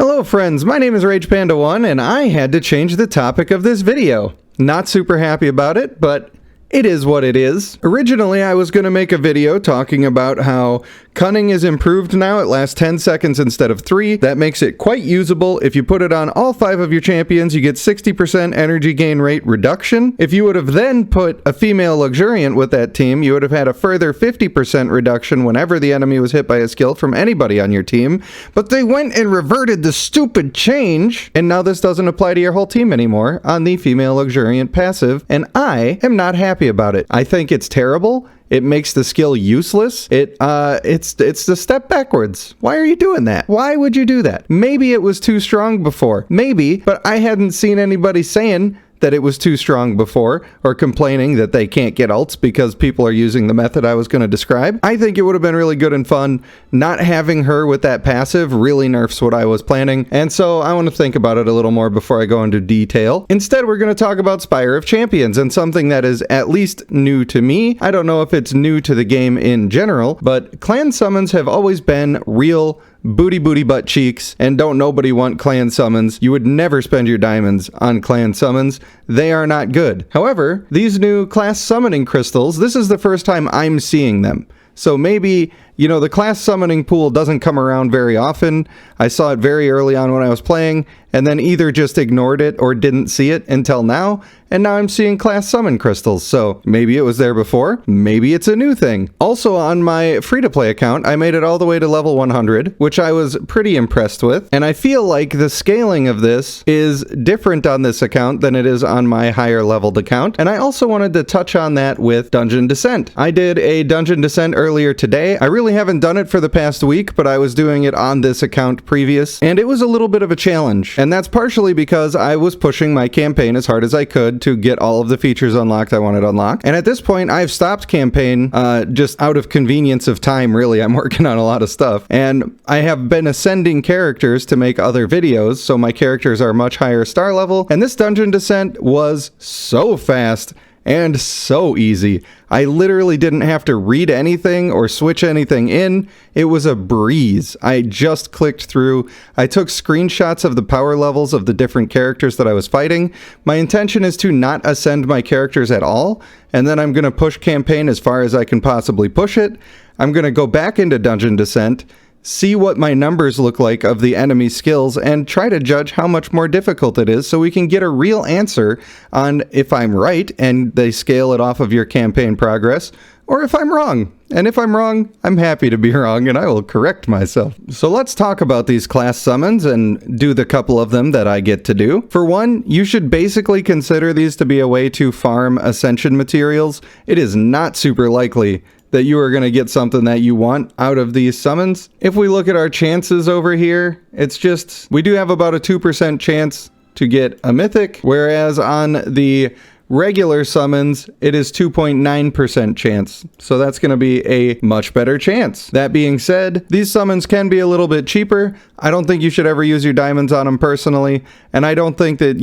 Hello friends, my name is RagePanda1 and I had to change the topic of this video. Not super happy about it, but it is what it is. Originally, I was going to make a video talking about how cunning is improved now. It lasts 10 seconds instead of 3. That makes it quite usable. If you put it on all 5 of your champions, you get 60% energy gain rate reduction. If you would have then put a female Luxuriant with that team, you would have had a further 50% reduction whenever the enemy was hit by a skill from anybody on your team. But they went and reverted the stupid change, and now this doesn't apply to your whole team anymore on the female Luxuriant passive, and I am not happy about it. I think it's terrible. It makes the skill useless. It's the step backwards. Why are you doing that? Why would you do that? Maybe it was too strong before. Maybe, but I hadn't seen anybody saying that it was too strong before, or complaining that they can't get ults because people are using the method I was going to describe. I think it would have been really good and fun. Not having her with that passive really nerfs what I was planning, and so I want to think about it a little more before I go into detail. Instead, we're going to talk about Spire of Champions, and something that is at least new to me. I don't know if it's new to the game in general, but clan summons have always been real booty butt cheeks, and don't nobody want clan summons. You would never spend your diamonds on clan summons. They are not good. However, these new class summoning crystals, this is the first time I'm seeing them. So maybe, you know, the class summoning pool doesn't come around very often. I saw it very early on when I was playing, and then either just ignored it or didn't see it until now, and now I'm seeing class summon crystals. So maybe it was there before, maybe it's a new thing. Also on my free-to-play account, I made it all the way to level 100, which I was pretty impressed with, and I feel like the scaling of this is different on this account than it is on my higher leveled account, and I also wanted to touch on that with Dungeon Descent. I did a Dungeon Descent earlier today. I really haven't done it for the past week, but I was doing it on this account previous, and it was a little bit of a challenge. And that's partially because I was pushing my campaign as hard as I could to get all of the features unlocked I wanted unlocked. And at this point, I've stopped campaign just out of convenience of time, really. I'm working on a lot of stuff. And I have been ascending characters to make other videos, so my characters are much higher star level. And this Dungeon Descent was so fast and so easy. I literally didn't have to read anything or switch anything in. It was a breeze. I just clicked through. I took screenshots of the power levels of the different characters that I was fighting. My intention is to not ascend my characters at all, and then I'm going to push campaign as far as I can possibly push it. I'm going to go back into Dungeon Descent, see what my numbers look like of the enemy skills, and try to judge how much more difficult it is so we can get a real answer on if I'm right and they scale it off of your campaign progress, or if I'm wrong. And if I'm wrong, I'm happy to be wrong and I will correct myself. So let's talk about these class summons and do the couple of them that I get to do. For one, you should basically consider these to be a way to farm Ascension Materials. It is not super likely that you are going to get something that you want out of these summons. If we look at our chances over here, it's just, we do have about a 2% chance to get a mythic, whereas on the regular summons, it is 2.9% chance. So that's going to be a much better chance. That being said, these summons can be a little bit cheaper. I don't think you should ever use your diamonds on them personally, and I don't think that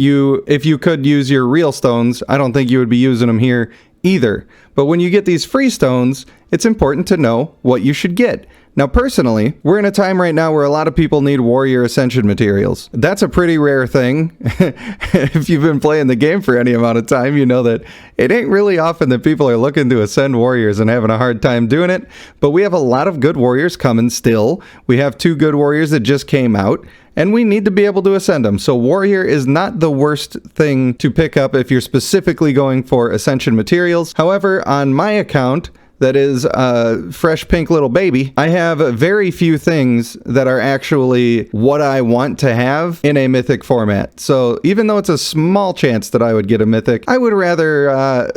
if you could use your real stones, I don't think you would be using them here either. But when you get these free stones, it's important to know what you should get. Now personally, we're in a time right now where a lot of people need warrior ascension materials. That's a pretty rare thing. If you've been playing the game for any amount of time, you know that it ain't really often that people are looking to ascend warriors and having a hard time doing it. But we have a lot of good warriors coming still. We have 2 good warriors that just came out, and we need to be able to ascend them. So warrior is not the worst thing to pick up if you're specifically going for ascension materials. However, on my account, that is a fresh pink little baby, I have very few things that are actually what I want to have in a mythic format. So even though it's a small chance that I would get a mythic, I would rather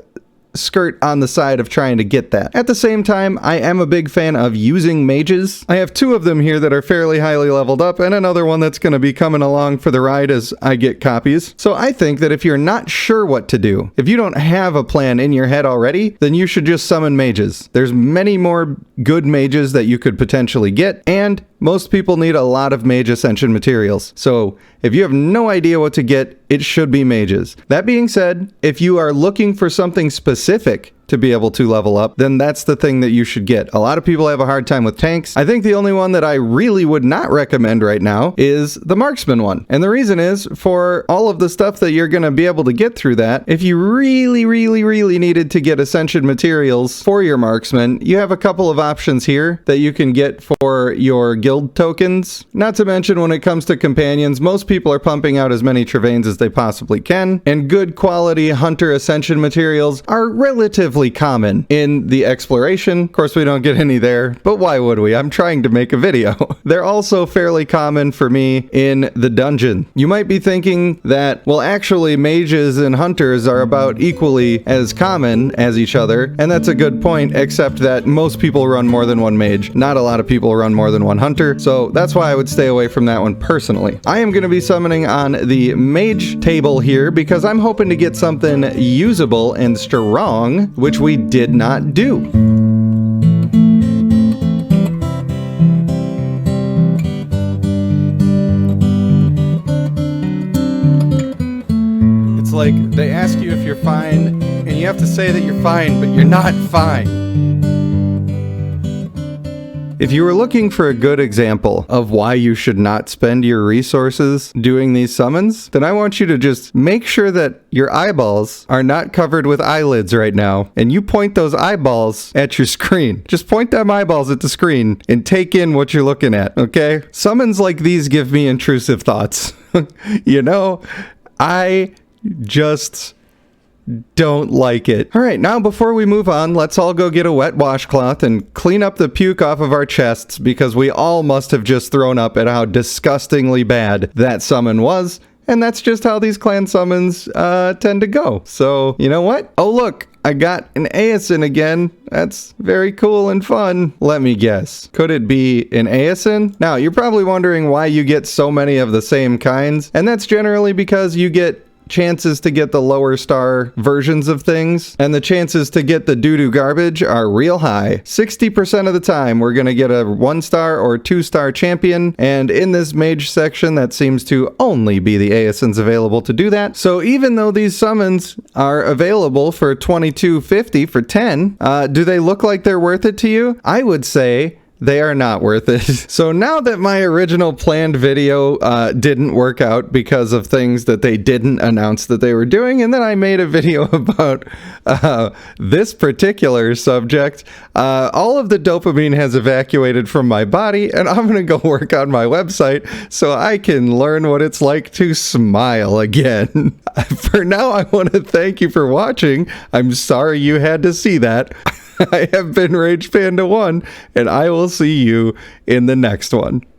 skirt on the side of trying to get that. At the same time, I am a big fan of using mages. I have 2 of them here that are fairly highly leveled up, and another one that's going to be coming along for the ride as I get copies. So I think that if you're not sure what to do, if you don't have a plan in your head already, then you should just summon mages. There's many more good mages that you could potentially get, and most people need a lot of mage ascension materials. So if you have no idea what to get, it should be mages. That being said, if you are looking for something specific to be able to level up, then that's the thing that you should get. A lot of people have a hard time with tanks. I think the only one that I really would not recommend right now is the marksman one. And the reason is, for all of the stuff that you're going to be able to get through that, if you really needed to get Ascension Materials for your marksman, you have a couple of options here that you can get for your guild tokens. Not to mention, when it comes to companions, most people are pumping out as many Travains as they possibly can, and good quality hunter Ascension Materials are relatively common in the exploration. Of course, we don't get any there, but why would we? I'm trying to make a video. They're also fairly common for me in the dungeon. You might be thinking that, well, actually mages and hunters are about equally as common as each other, and that's a good point, except that most people run more than one mage. Not a lot of people run more than one hunter, so that's why I would stay away from that one personally. I am going to be summoning on the mage table here because I'm hoping to get something usable and strong, which we did not do. It's like they ask you if you're fine, and you have to say that you're fine, but you're not fine. If you were looking for a good example of why you should not spend your resources doing these summons, then I want you to just make sure that your eyeballs are not covered with eyelids right now, and you point those eyeballs at your screen. Just point them eyeballs at the screen and take in what you're looking at, okay? Summons like these give me intrusive thoughts. You know, I just don't like it. All right, now before we move on, let's all go get a wet washcloth and clean up the puke off of our chests, because we all must have just thrown up at how disgustingly bad that summon was, and that's just how these clan summons tend to go. So, you know what? Oh look, I got an Aeson again. That's very cool and fun. Let me guess. Could it be an Aeson? Now, you're probably wondering why you get so many of the same kinds, and that's generally because you get chances to get the lower star versions of things, and the chances to get the doo-doo garbage are real high. 60% of the time we're gonna get a 1-star or 2-star champion, and in this mage section that seems to only be the Aesons available to do that. So even though these summons are available for $22.50 for 10, do they look like they're worth it to you? I would say they are not worth it. So now that my original planned video didn't work out because of things that they didn't announce that they were doing, and then I made a video about this particular subject, all of the dopamine has evacuated from my body, and I'm gonna go work on my website so I can learn what it's like to smile again. For now, I want to thank you for watching. I'm sorry you had to see that. I have been Rage Panda 1, and I will see you in the next one.